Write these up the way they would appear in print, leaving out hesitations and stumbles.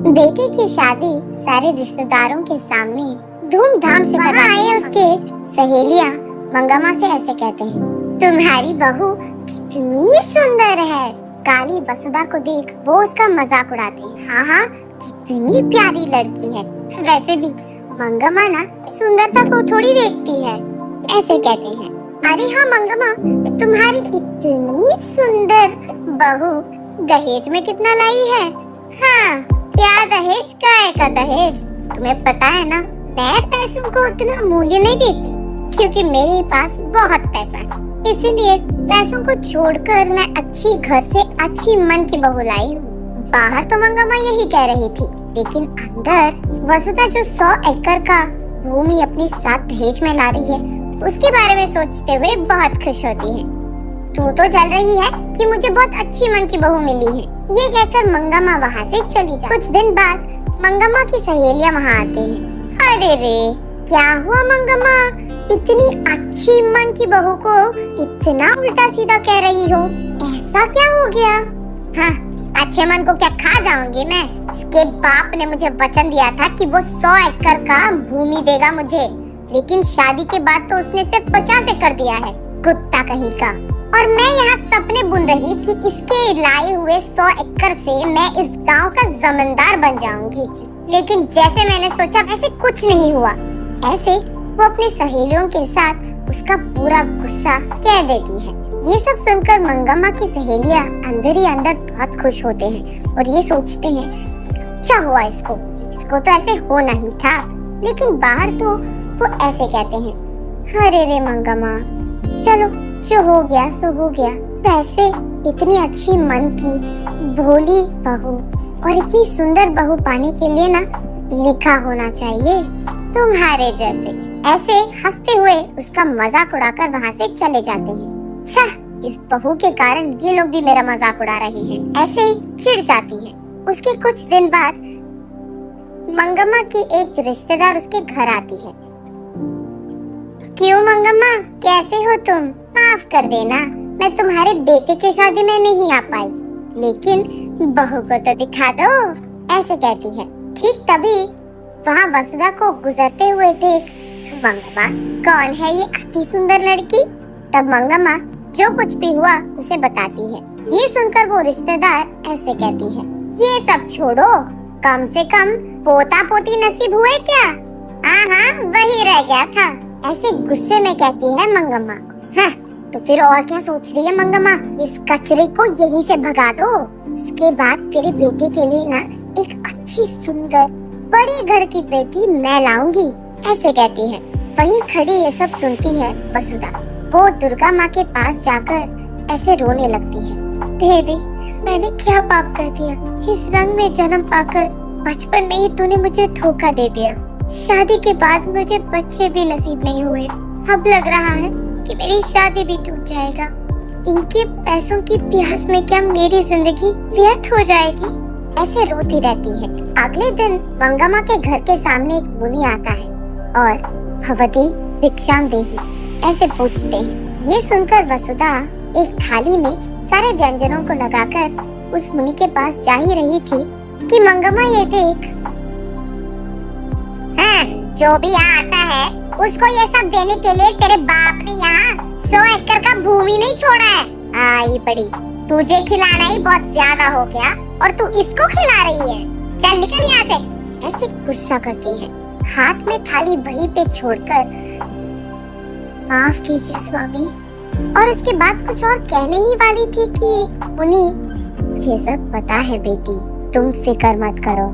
बेटे की शादी सारे रिश्तेदारों के सामने धूमधाम से करा आए उसके सहेलियां मंगम्मा से ऐसे कहते हैं, तुम्हारी बहू कितनी सुंदर है। काली वसुधा को देख वो उसका मजाक उड़ाते हैं। हाँ हाँ, कितनी प्यारी लड़की है। वैसे भी मंगम्मा ना सुंदरता को थोड़ी देखती है, ऐसे कहते हैं। अरे हाँ मंगम्मा, तुम्हारी इतनी सुंदर बहू दहेज में कितना लाई है? हाँ, क्या दहेज? काय का दहेज? तुम्हें पता है ना, मैं पैसों को उतना मूल्य नहीं देती क्योंकि मेरे पास बहुत पैसा है। इसीलिए पैसों को छोड़कर मैं अच्छी घर से अच्छी मन की बहू लाई हूँ। बाहर तो मंगम्मा यही कह रही थी, लेकिन अंदर वसुधा जो 100 एकड़ का भूमि अपने साथ दहेज में ला रही है, उसके बारे में सोचते हुए बहुत खुश होती है। तू तो जल रही है कि मुझे बहुत अच्छी मन की बहू मिली है, ये कहकर मंगम्मा वहाँ से चली जाती। कुछ दिन बाद मंगम्मा की सहेलियां वहाँ आती हैं। अरे रे, क्या हुआ मंगम्मा, इतनी अच्छी मन की बहू को इतना उल्टा सीधा कह रही हो? ऐसा क्या हो गया? हाँ, अच्छे मन को क्या खा जाऊंगी मैं? इसके बाप ने मुझे वचन दिया था कि वो 100 एकड़ का भूमि देगा मुझे, लेकिन शादी के बाद तो उसने सिर्फ 50 एकड़ दिया है, कुत्ता कहीं का। और मैं यहाँ सपने बुन रही कि इसके लाए हुए 100 एकड़ से मैं इस गांव का जमींदार बन जाऊंगी, लेकिन जैसे मैंने सोचा वैसे कुछ नहीं हुआ। ऐसे वो अपनी सहेलियों के साथ उसका पूरा गुस्सा कह देती है। ये सब सुनकर मंगम्मा की सहेलियां अंदर ही अंदर बहुत खुश होते हैं और ये सोचते हैं कि अच्छा हुआ इसको तो ऐसे होना ही था। लेकिन बाहर तो वो ऐसे कहते हैं, अरे रे मंगम्मा, चलो जो हो गया सो हो गया। वैसे इतनी अच्छी मन की भोली बहू और इतनी सुंदर बहू पाने के लिए ना लिखा होना चाहिए तुम्हारे जैसे। ऐसे हंसते हुए उसका मजाक उड़ाकर वहाँ से चले जाते हैं। छह, इस बहू के कारण ये लोग भी मेरा मजाक उड़ा रहे हैं, ऐसे ही चिढ़ जाती है। उसके कुछ दिन बाद मंगम्मा की एक रिश्तेदार उसके घर आती है। क्यों मंगम्मा, कैसे हो तुम? माफ कर देना, मैं तुम्हारे बेटे की शादी में नहीं आ पाई, लेकिन बहू को तो दिखा दो, ऐसे कहती है। ठीक तभी वहाँ वसुधा को गुजरते हुए देख मंगम्मा, कौन है ये अति सुंदर लड़की? तब मंगम्मा जो कुछ भी हुआ उसे बताती है। ये सुनकर वो रिश्तेदार ऐसे कहती है, ये सब छोड़ो, कम से कम पोता पोती नसीब हुए क्या? हाँ, वही रह गया था, ऐसे गुस्से में कहती है मंगम्मा। हाँ, तो फिर और क्या सोच रही है मंगम्मा, इस कचरे को यहीं से भगा दो। उसके बाद तेरे बेटे के लिए ना एक अच्छी सुंदर बड़े घर की बेटी मैं लाऊंगी, ऐसे कहती है। वहीं खड़ी ये सब सुनती है वसुधा। वो दुर्गा माँ के पास जाकर ऐसे रोने लगती है। देवी, मैंने क्या पाप कर दिया? इस रंग में जन्म पाकर बचपन में ही तूने मुझे धोखा दे दिया। शादी के बाद मुझे बच्चे भी नसीब नहीं हुए। अब लग रहा है कि मेरी शादी भी टूट जाएगा। इनके पैसों की प्यास में क्या मेरी जिंदगी व्यर्थ हो जाएगी? ऐसे रोती रहती है। अगले दिन मंगम्मा के घर के सामने एक मुनि आता है और भवती भिक्षाम देहि ऐसे पूछते हैं। ये सुनकर वसुधा एक थाली में सारे व्यंजनों को लगाकर उस मुनि के पास जा ही रही थी कि मंगम्मा ये देख, हाँ, जो भी यहाँ आता है उसको ये सब देने के लिए तेरे बाप ने यहाँ 100 एकड़ का भूमि नहीं छोड़ा है। आई बड़ी, तुझे खिलाना ही बहुत ज्यादा हो गया और तू इसको खिला रही है, चल निकल यहाँ से, ऐसे गुस्सा करती है। हाथ में थाली वहीं पे छोड़कर, माफ कीजिए स्वामी, और उसके बाद कुछ और कहने ही वाली थी कि मुनि, मुझे सब पता है बेटी, तुम फिक्र मत करो,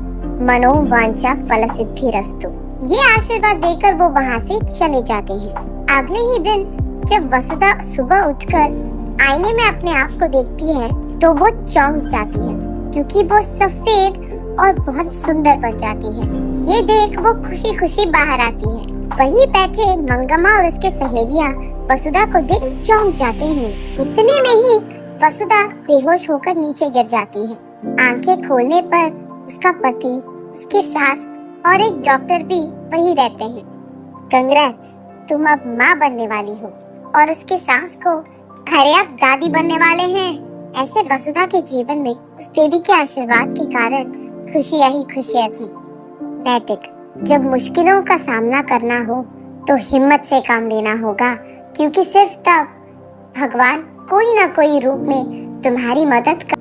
मनोवांछा फलसिद्धिरस्तु। ये आशीर्वाद देकर वो वहाँ से चले जाते हैं। अगले ही दिन जब वसुधा सुबह उठकर आईने में अपने आप को देखती है तो वो चौंक जाती है, क्योंकि वो सफेद और बहुत सुंदर बन जाती है। ये देख वो खुशी खुशी बाहर आती है। वहीं बैठे मंगम्मा और उसके सहेलियां वसुधा को देख चौंक जाते हैं। इतने में ही वसुधा बेहोश होकर नीचे गिर जाती है। आंखें खोलने पर उसका पति, उसके सास और एक डॉक्टर भी वही रहते हैं। कंग्रेट्स, तुम अब माँ बनने वाली हो। और उसके सास को, अरे आप दादी बनने वाले हैं। ऐसे वसुधा के जीवन में उस देवी के आशीर्वाद के कारण खुशियाँ ही खुशियाँ थी। नैतिक, जब मुश्किलों का सामना करना हो तो हिम्मत से काम लेना होगा, क्योंकि सिर्फ तब भगवान कोई ना कोई रूप में तुम्हारी मदद कर